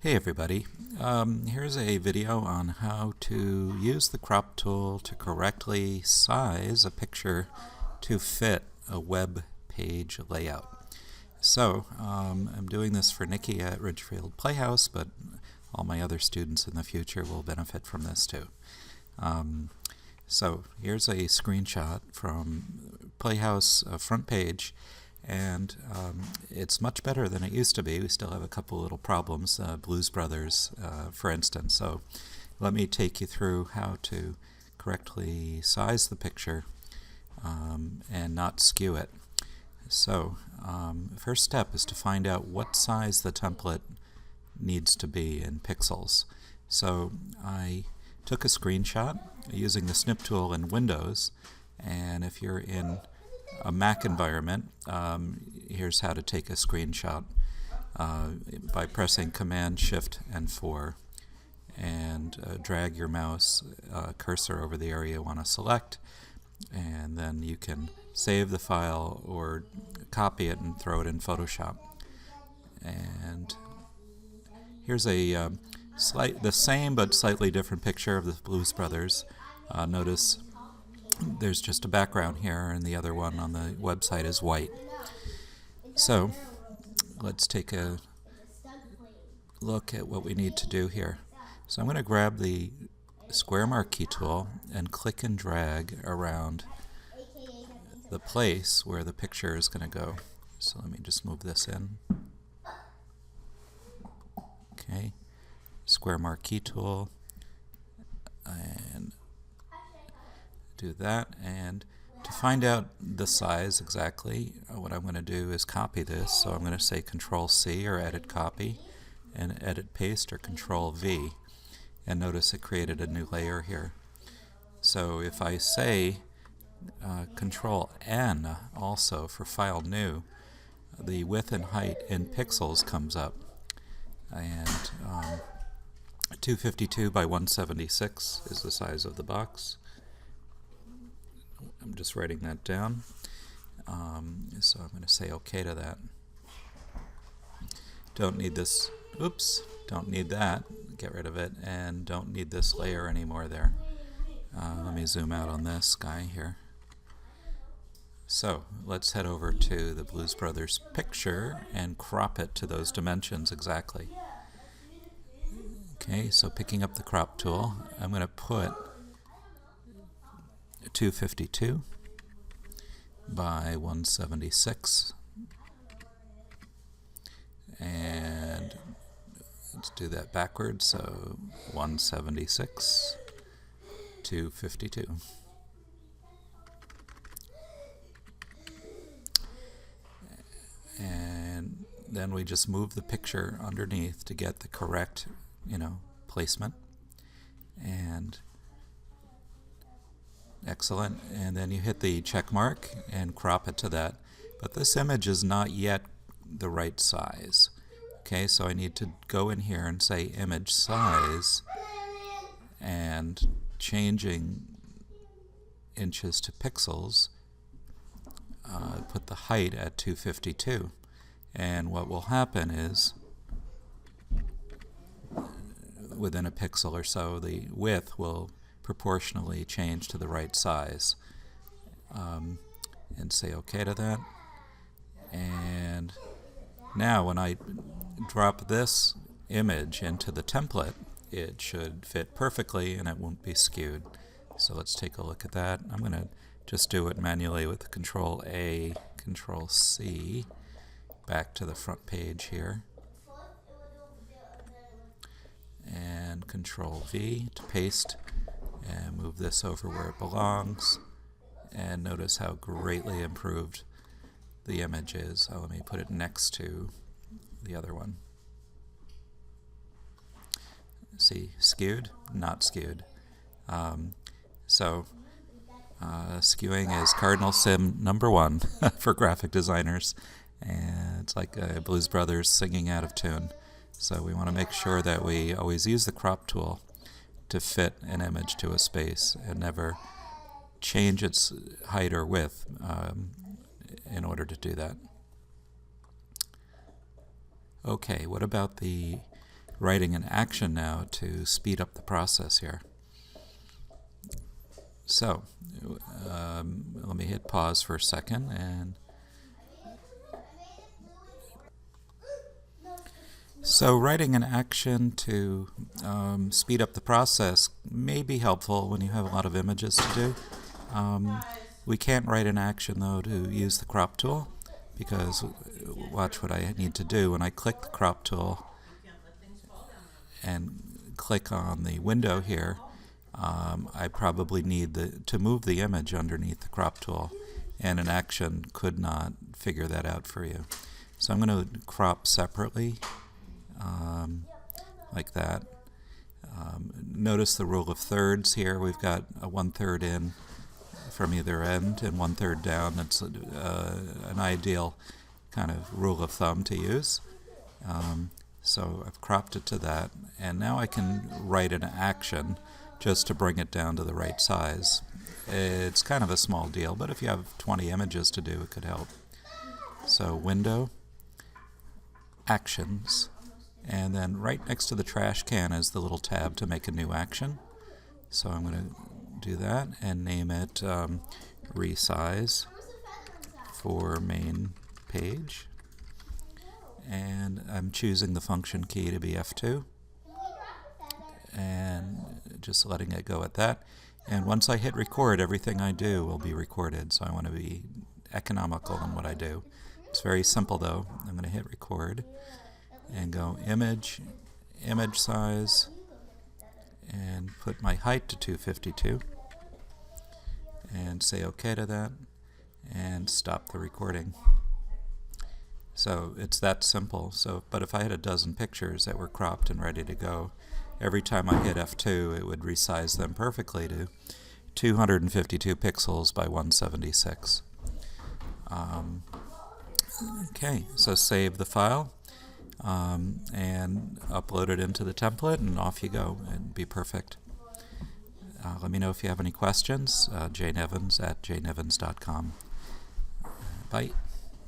Hey everybody, here's a video on how to use the crop tool to correctly size a picture to fit a web page layout. So I'm doing this for Nikki at Ridgefield Playhouse, but all my other students in the future will benefit from this too. So here's a screenshot from Playhouse front page, and it's much better than it used to be. We still have a couple little problems, Blues Brothers for instance. So let me take you through how to correctly size the picture and not skew it. So first step is to find out what size the template needs to be in pixels. So I took a screenshot using the snip tool in Windows, and if you're in a Mac environment, here's how to take a screenshot by pressing Command Shift and 4 and drag your mouse cursor over the area you want to select, and then you can save the file or copy it and throw it in Photoshop. And here's a the same but slightly different picture of the Blues Brothers. Notice there's just a background here, and the other one on the website is white. So let's take a look at what we need to do here. So I'm going to grab the square marquee tool and click and drag around the place where the picture is going to go. So let me just move this in. Okay, square marquee tool, and do that. And to find out the size exactly, what I'm going to do is copy this. So I'm going to say Control C or Edit Copy, and Edit Paste or Control V. And notice it created a new layer here. So if I say Control N also for File New, the width and height in pixels comes up. And 252 by 176 is the size of the box. I'm just writing that down. So I'm going to say OK to that. Don't need this. Oops, don't need that. Get rid of it. And don't need this layer anymore there. Let me zoom out on this guy here. So let's head over to the Blues Brothers picture and crop it to those dimensions exactly. Okay, so picking up the crop tool, I'm going to put 252 by 176, and let's do that backwards. So 176, 252. And then we just move the picture underneath to get the correct, placement. And excellent. And then you hit the check mark and crop it to that. But this image is not yet the right size. Okay, so I need to go in here and say image size, and changing inches to pixels, put the height at 252. And what will happen is, within a pixel or so, the width will proportionally change to the right size. And say OK to that. And now when I drop this image into the template, it should fit perfectly and it won't be skewed. So let's take a look at that. I'm going to just do it manually with Control A, Control C, back to the front page here, and Control V to paste and move this over where it belongs. And notice how greatly improved the image is. Let me put it next to the other one. See, skewed? Not skewed. Skewing is cardinal sin number 1 for graphic designers, and it's like Blues Brothers singing out of tune. So we want to make sure that we always use the crop tool to fit an image to a space and never change its height or width in order to do that. Okay, what about the writing an action now to speed up the process here. So let me hit pause for a second. And so writing an action to speed up the process may be helpful when you have a lot of images to do. We can't write an action, though, to use the crop tool, because watch what I need to do. When I click the crop tool and click on the window here, I probably need to move the image underneath the crop tool, and an action could not figure that out for you. So I'm going to crop separately, like that. Notice the rule of thirds here. We've got a 1/3 in from either end and 1/3 down. That's an ideal kind of rule of thumb to use. So I've cropped it to that, and now I can write an action just to bring it down to the right size. It's kind of a small deal, but if you have 20 images to do, it could help. So Window, Actions, and then right next to the trash can is the little tab to make a new action. So I'm going to do that and name it Resize for main page. And I'm choosing the function key to be F2 and just letting it go at that. And once I hit record, everything I do will be recorded. So I want to be economical in what I do. It's very simple, though. I'm going to hit record and go image size, and put my height to 252 and say OK to that and stop the recording. So it's that simple. But if I had a dozen pictures that were cropped and ready to go, every time I hit F2 it would resize them perfectly to 252 pixels by 176. Okay, so save the file and upload it into the template, and off you go. It'd be perfect. Let me know if you have any questions. JNevins@jnevins.com. Bye.